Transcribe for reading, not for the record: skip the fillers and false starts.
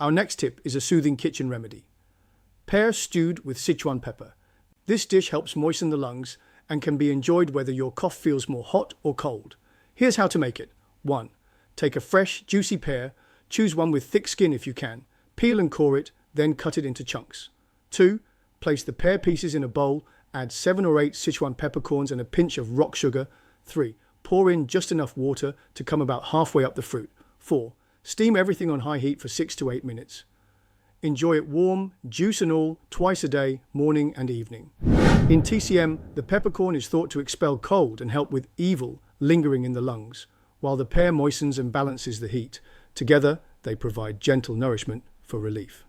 Our next tip is a soothing kitchen remedy. Pear stewed with Sichuan pepper. This dish helps moisten the lungs and can be enjoyed whether your cough feels more hot or cold. Here's how to make it. 1. Take a fresh, juicy pear. Choose one with thick skin if you can. Peel and core it, then cut it into chunks. 2. Place the pear pieces in a bowl. Add 7 or 8 Sichuan peppercorns and a pinch of rock sugar. 3. Pour in just enough water to come about halfway up the fruit. 4. Steam everything on high heat for 6 to 8 minutes. Enjoy it warm, juice and all, twice a day, morning and evening. In TCM, the peppercorn is thought to expel cold and help with evil lingering in the lungs, while the pear moistens and balances the heat. Together, they provide gentle nourishment for relief.